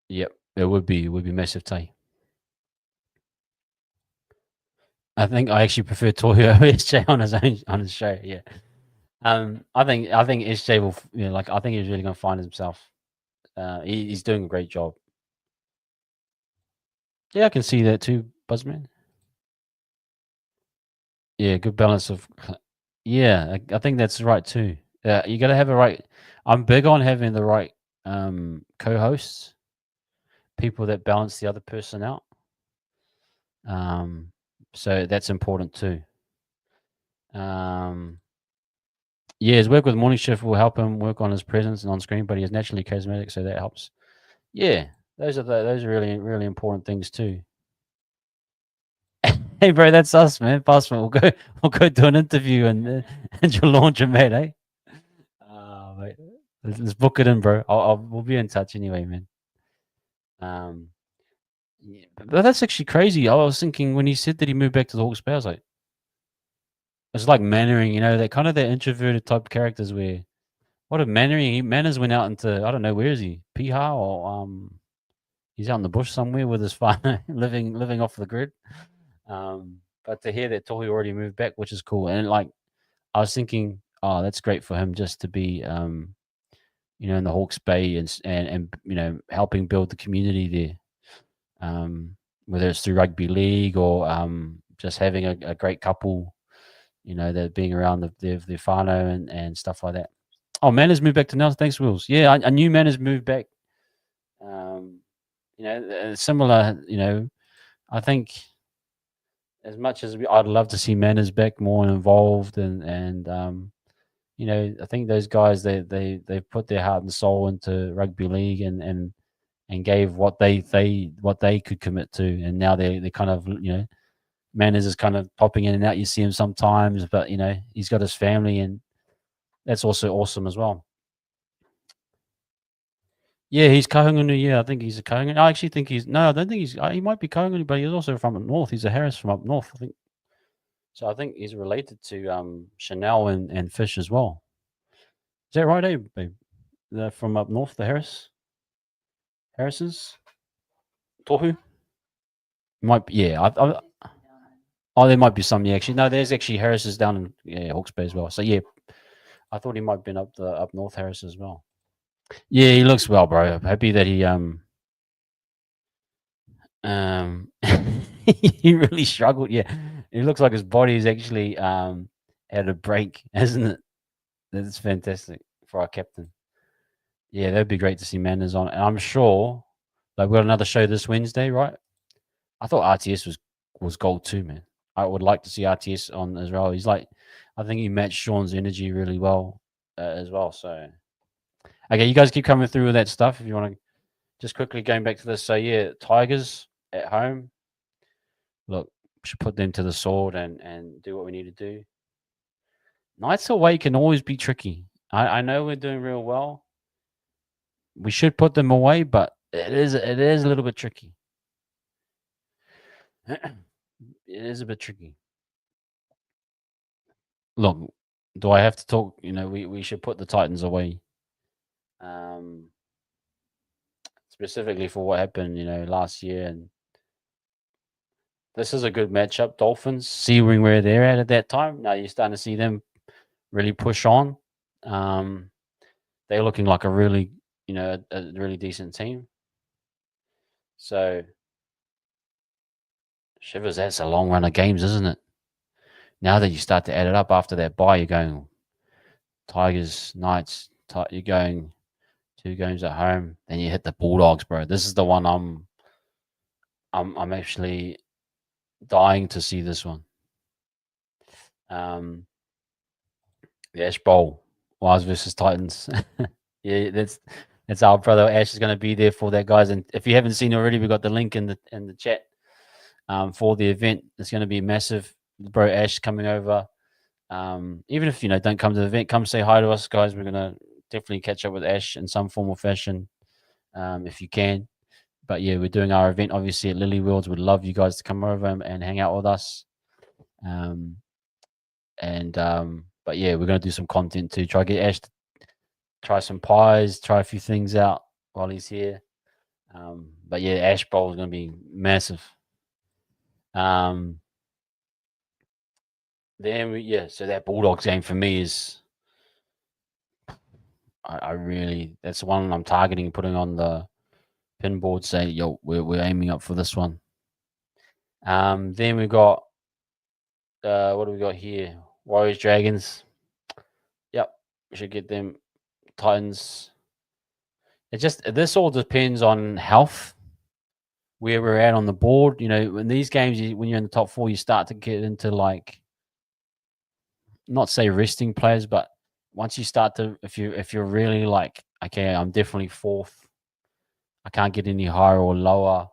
Yep, it would be massive, Tay. I think I actually prefer Toyo SJ on his show. Yeah. I think SJ will. I think he's really going to find himself. He's doing a great job. Yeah, I can see that too, Buzzman. Yeah, good balance of. Yeah, I think that's right too. You got to have a right. I'm big on having the right co-hosts, people that balance the other person out. So that's important too. Yeah, his work with Morning Shift will help him work on his presence and on screen, but he is naturally charismatic, so that helps. Yeah, those are really really important things too. Hey, bro, that's us, man. Passman, we'll go do an interview and your laundromat, eh? Mate, let's book it in, bro. We'll be in touch anyway, man. Yeah, but that's actually crazy. I was thinking when he said that he moved back to the Hawke's Bay, I was like, it's like Mannering, that kind of that introverted type characters where what if Mannering Manners went out into I don't know where is he Piha or he's out in the bush somewhere with his father living off the grid. But to hear that Tohi already moved back, which is cool, and like I was thinking, oh, that's great for him just to be in the Hawke's Bay and helping build the community there, whether it's through rugby league or just having a great couple, that being around their whānau and stuff like that. Oh, Manners moved back to Nelson. Thanks, Wills. Yeah, I knew Manners moved back. Similar. I think as much as I'd love to see Manners back more involved and I think those guys they put their heart and soul into rugby league and gave what they could commit to, and now they kind of Manners is kind of popping in and out. You see him sometimes, but he's got his family, and that's also awesome as well. Yeah, he's Kahungunu. Yeah, I think he's a Kahungunu. I actually think he's no, I don't think he's. He might be Kahungunu, but he's also from up north. He's a Harris from up north, I think. So I think he's related to Chanel and Fish as well. Is that right, babe? They're from up north, the Harrises, Tohu. Might be, yeah. Oh, there might be some. Yeah, actually, no. There's actually Harrises down in Hawke's Bay as well. So yeah, I thought he might have been up north Harris as well. Yeah, he looks well, bro. I'm happy that um he really struggled. Yeah, it looks like his body is actually had a break, hasn't it? That's fantastic for our captain. Yeah, that'd be great to see Manners on. And I'm sure, like, we got another show this Wednesday, right? I thought RTS was gold too, man. I would like to see RTS on as well. He's like, I think he matched Sean's energy really well as well. So, okay, you guys keep coming through with that stuff. If you want to just quickly going back to this. So, yeah, Tigers at home. Look, we should put them to the sword and do what we need to do. Knights away can always be tricky. I know we're doing real well. We should put them away, but it is a little bit tricky. It is a bit tricky. Look, do I have to talk? We should put the Titans away. Specifically for what happened, last year, and this is a good matchup. Dolphins, seeing where they're at that time. Now you're starting to see them really push on. They're looking like a really, a really decent team. So, Shivers, that's a long run of games, isn't it? Now that you start to add it up after that bye, you're going Tigers, Knights. You're going 2 games at home, then you hit the Bulldogs, bro. This is the one I'm actually dying to see this one. The Ash Bowl, Wise versus Titans. Yeah, that's our brother Ash is going to be there for that, guys. And if you haven't seen already, we got the link in the chat for the event. It's going to be massive. Bro Ash coming over. Even if don't come to the event, come say hi to us, guys. We're gonna definitely catch up with Ash in some form or fashion, if you can. But yeah, we're doing our event obviously at Lily Worlds. Would love you guys to come over and hang out with us. But yeah, we're gonna do some content to try to get Ash to try some pies, try a few things out while he's here. But yeah, Ash Bowl is gonna be massive. So that Bulldogs game for me is, I really, that's the one I'm targeting, putting on the pin board. Say, yo, we're aiming up for this one. Then we've got what do we got here? Warriors, Dragons. Yep, we should get them. Titans. This all depends on health, where we're at on the board. In these games, when you're in the top 4, you start to get into, like, not say resting players, but once you start to, if you're really like, okay, I'm definitely 4th, I can't get any higher or lower.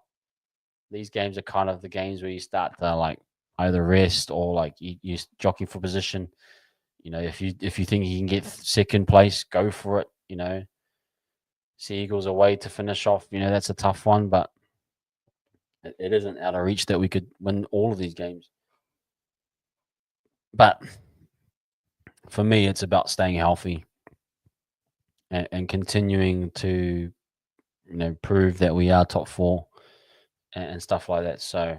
These games are kind of the games where you start to, like, either rest or, like, you're jockeying for position. If you think you can get second place, go for it. Sea Eagles away to finish off. That's a tough one, but it isn't out of reach that we could win all of these games. But for me, it's about staying healthy and continuing to, prove that we are top 4 and stuff like that. So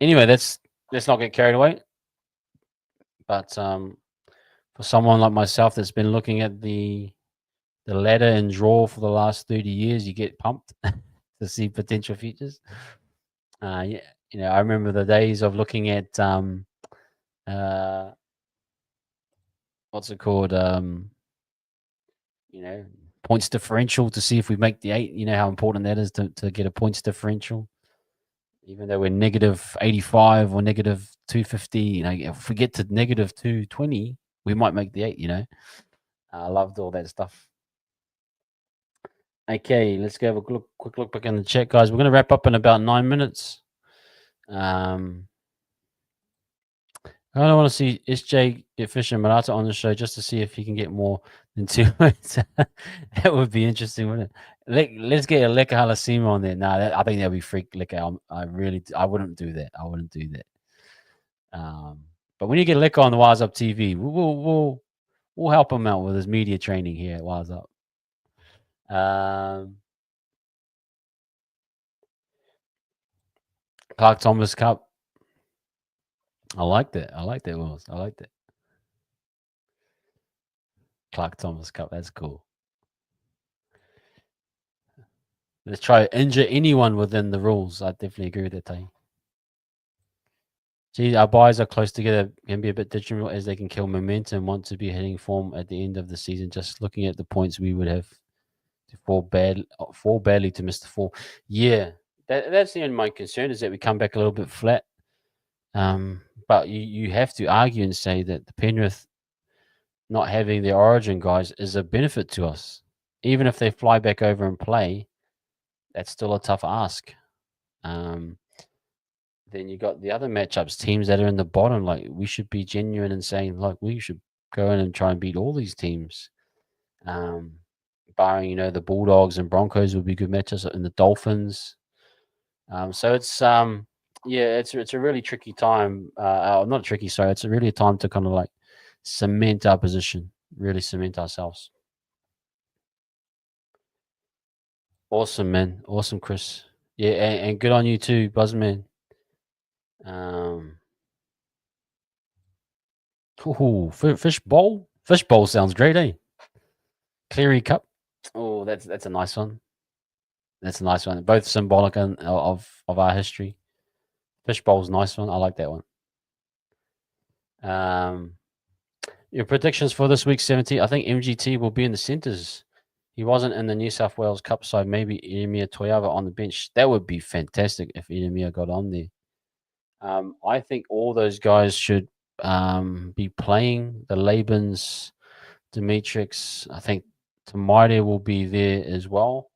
anyway, let's not get carried away. But for someone like myself that's been looking at the ladder and draw for the last 30 years, you get pumped to see potential futures. Yeah, I remember the days of looking at what's it called? Points differential to see if we make the 8. You know how important that is to get a points differential. Even though we're negative 85 or negative 250, if we get to negative 220, we might make the 8. I loved all that stuff. Okay, let's go have a quick look back in the chat, guys. We're going to wrap up in about 9 minutes. I don't want to see SJ get Fish and Marata on the show just to see if he can get more. in 2 months. That would be interesting, wouldn't it? Let's get a Leka Halasima on there. Nah, I think that'd be freak Leka. I wouldn't do that. I wouldn't do that. But when you get Leka on the Wise Up TV, we'll help him out with his media training here at Wise Up. Clark Thomas Cup. I like that. I like that, Wills. I like that. Clark Thomas Cup. That's cool. Let's try to injure anyone within the rules. I definitely agree with that, Tay. Gee, our buys are close together. Can be a bit detrimental as they can kill momentum. Want to be hitting form at the end of the season. Just looking at the points we would have to fall badly to miss the fall. Yeah, that's the only my concern is that we come back a little bit flat. But you have to argue and say that the Penrith not having their origin guys is a benefit to us. Even if they fly back over and play, that's still a tough ask. Then you got the other matchups, teams that are in the bottom. Like we should be genuine and saying, like we should go in and try and beat all these teams. Barring the Bulldogs and Broncos would be good matchups, and the Dolphins. So it's it's a really tricky time. Not tricky, sorry. It's really a time to kind of like cement our position, really cement ourselves. Awesome, man. Awesome, Chris. Yeah, and good on you too, Buzzman. Fish bowl. Fish bowl sounds great, eh? Cleary Cup. Oh, that's a nice one. That's a nice one. Both symbolic of our history. Fish bowl's nice one. I like that one. Your predictions for this week 70. I think MGT will be in the centres. He wasn't in the New South Wales Cup side. Maybe Edemir Toyava on the bench. That would be fantastic if Edemir got on there. I think all those guys should be playing. The Labans, Dimitrix. I think Tamaide will be there as well.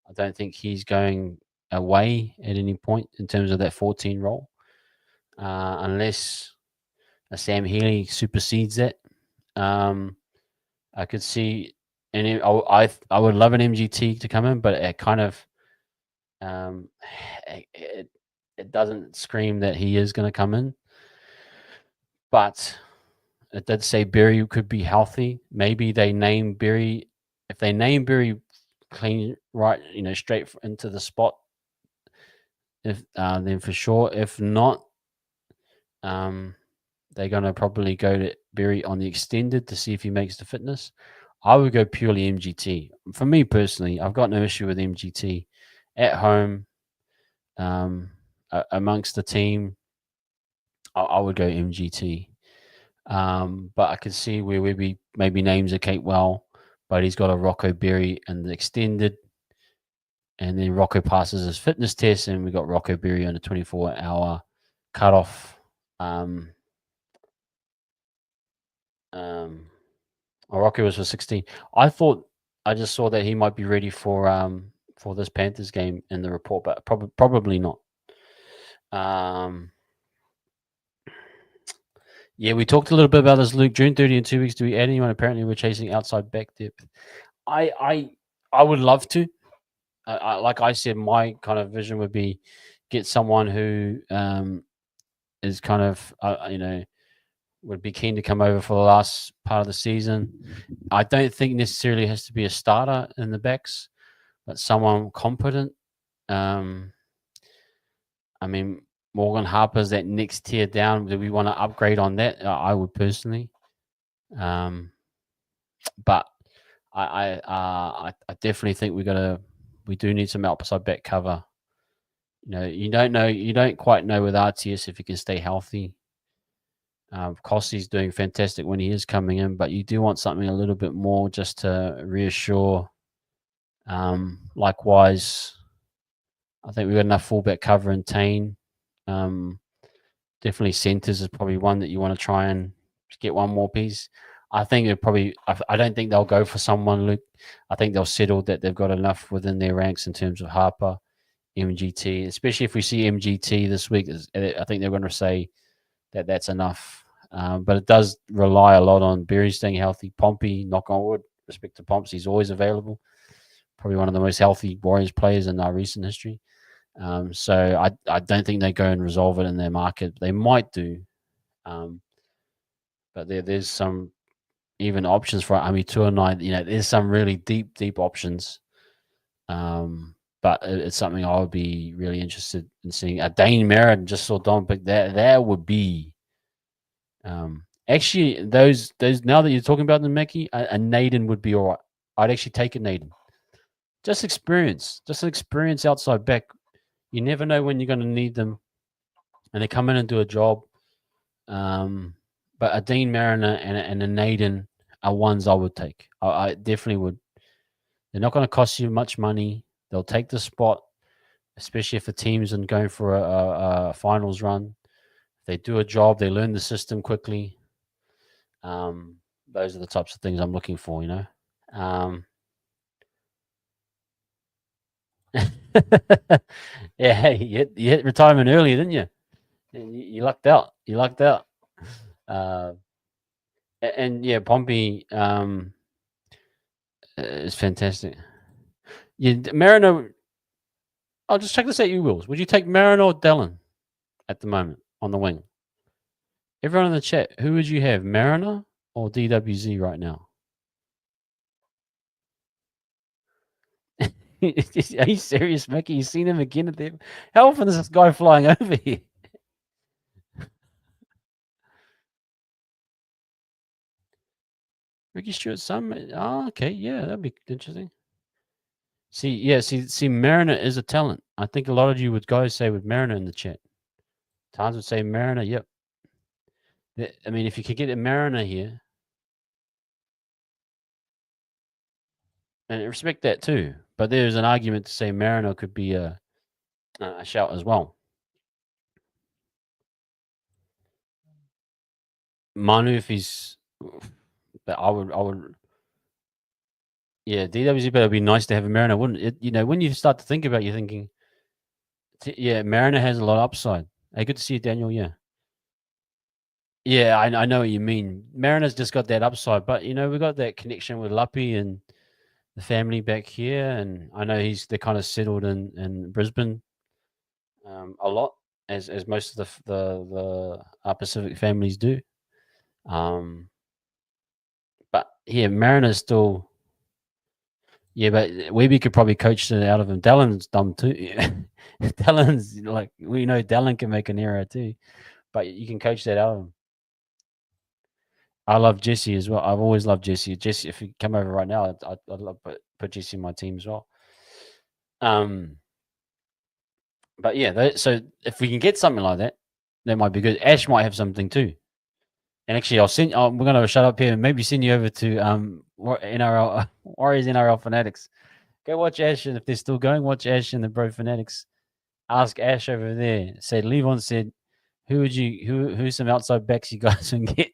I don't think he's going away at any point in terms of that 14 role, unless Sam Healy supersedes that. I could see, and I would love an MGT to come in, but it kind of it doesn't scream that he is going to come in. But it did say Berry could be healthy. Maybe they name Berry. If they name Berry clean, right, straight into the spot, if then for sure. If not, they're going to probably go to Berry on the extended to see if he makes the fitness. I would go purely MGT. For me personally, I've got no issue with MGT at home. Amongst the team, I would go MGT. But I could see where maybe names a Kate Well, but he's got a Rocco Berry and the extended, and then Rocco passes his fitness test, and we got Rocco Berry on a 24-hour cutoff. Rocco was for 16. I just saw that he might be ready for this Panthers game in the report, but probably not. Yeah, we talked a little bit about this, Luke. June 30 in 2 weeks. Do we add anyone? Apparently, we're chasing outside back depth. I would love to. Like I said, my kind of vision would be get someone who is kind of would be keen to come over for the last part of the season. I don't think necessarily has to be a starter in the backs, but someone competent. I mean, Morgan Harper's that next tier down. Do we want to upgrade on that? I would personally. But I definitely think we do need some outside back cover. You don't quite know with RTS if he can stay healthy. Kossi's doing fantastic when he is coming in, but you do want something a little bit more just to reassure. Likewise, I think we've got enough fullback cover in Tane. Definitely centers is probably one that you want to try and get one more piece. I think I don't think they'll go for someone, Luke. I think they'll settle that they've got enough within their ranks in terms of Harper, MGT, especially if we see MGT this week. I think they're going to say that that's enough. But it does rely a lot on Berry staying healthy. Pompey, knock on wood, respect to Pomps, he's always available. Probably one of the most healthy Warriors players in our recent history. So I don't think they go and resolve it in their market. They might do, but there's some even options for Ami Tuanai. There's some really deep options. But it's something I would be really interested in seeing. Dane Merritt just saw Don pick that would be actually those now that you're talking about the Mickey, a Naden would be all right. I'd actually take a Naden. Just an experience outside back. You never know when you're going to need them, and they come in and do a job. But a Dean Mariner and a Naden are ones I would take. I definitely would. They're not going to cost you much money. They'll take the spot, especially if the team's in going for a finals run. They do a job. They learn the system quickly. Those are the types of things I'm looking for. Yeah, you hit retirement early, didn't you? You lucked out. You lucked out. And yeah, Pompey is fantastic. Yeah, Marino. I'll just check this out. You wills. Would you take Marino or Dallin at the moment on the wing? Everyone in the chat, who would you have, Mariner or DWZ right now? Are you serious, Mickey? You seen him again at the? How often is this guy flying over here? Ricky Stewart's son. Oh, okay, yeah, that'd be interesting. See, Mariner is a talent. I think a lot of you would guys say with Mariner in the chat. Tons would say Mariner. Yep. I mean, if you could get a Mariner here, and I respect that too. But there's an argument to say Mariner could be a shout as well. Manu, if he's, I would. Yeah, DWZ better be nice to have a Mariner, wouldn't it? When you start to think about it, you're thinking, yeah, Mariner has a lot of upside. Hey, good to see you, Daniel. Yeah. Yeah, I know what you mean. Mariner's just got that upside, but we got that connection with Luppy and the family back here, and I know they're kind of settled in Brisbane a lot, as most of the Pacific families do. But yeah, Mariner's still. Yeah, but Webby could probably coach it out of him. Dallin's dumb too. Dallin's like we know Dallin can make an error too, but you can coach that out of him. I love Jesse as well. I've always loved Jesse. Jesse, if you come over right now, I'd love put Jesse in my team as well. But yeah, so if we can get something like that, that might be good. Ash might have something too. And actually, we're gonna shut up here and maybe send you over to NRL Warriors NRL Fanatics. Go watch Ash, and if they're still going, watch Ash and the Bro Fanatics. Ask Ash over there. Said Levon said, who's some outside backs you guys can get?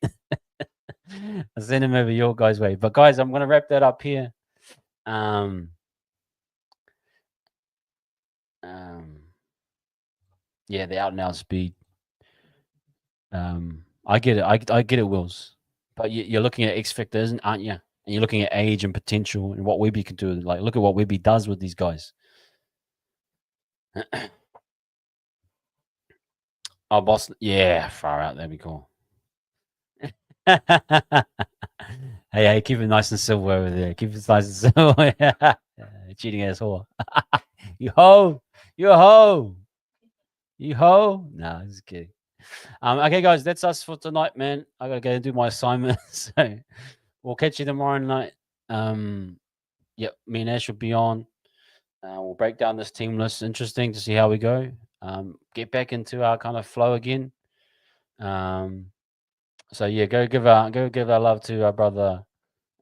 I'll send him over your guys' way. But guys, I'm gonna wrap that up here. Yeah, the out and out speed. I get it. I get it, Wills. But you're looking at X factors, aren't you? And you're looking at age and potential and what Webby can do. Like, look at what Webby does with these guys. Oh, Boston. Yeah, far out. That'd be cool. Hey, keep it nice and silver over there. Keep it nice and silver. Cheating asshole. You ho. You ho. You ho. Nah, just kidding. Okay, guys, that's us for tonight, man. I gotta go and do my assignment. So we'll catch you tomorrow night. Yep, me and Ash will be on. We'll break down this team list. Interesting to see how we go. Get back into our kind of flow again. So yeah, go give our love to our brother.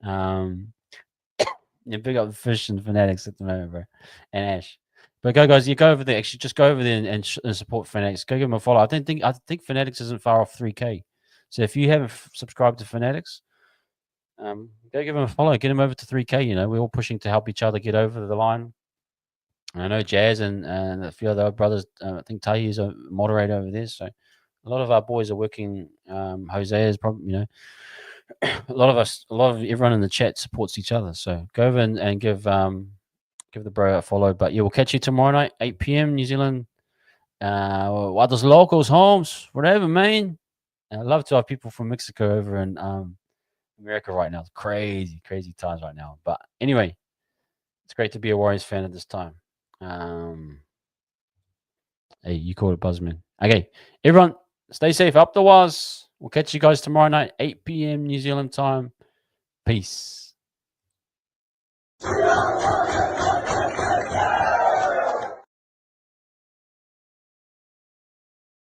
Yeah, big up the Fish and Fanatics at the moment, bro, and Ash. But guys, you go over there. Actually, just go over there and support Fanatics. Go give them a follow. I think Fanatics isn't far off 3K. So if you haven't subscribed to Fanatics, go give them a follow. Get them over to 3K. We're all pushing to help each other get over the line. I know Jazz and a few other brothers. I think Tahi is a moderator over there. So A lot of our boys are working. Jose is probably, a lot of everyone in the chat supports each other. So go over and give the bro a follow. But yeah, we'll catch you tomorrow night, 8 p.m. New Zealand. What those locals, homes, whatever, man. And I love to have people from Mexico over in America right now. It's crazy, crazy times right now. But anyway, it's great to be a Warriors fan at this time. Hey, you call it Buzzman. Okay, everyone, stay safe. Up the wires. We'll catch you guys tomorrow night, 8 p.m. New Zealand time. Peace.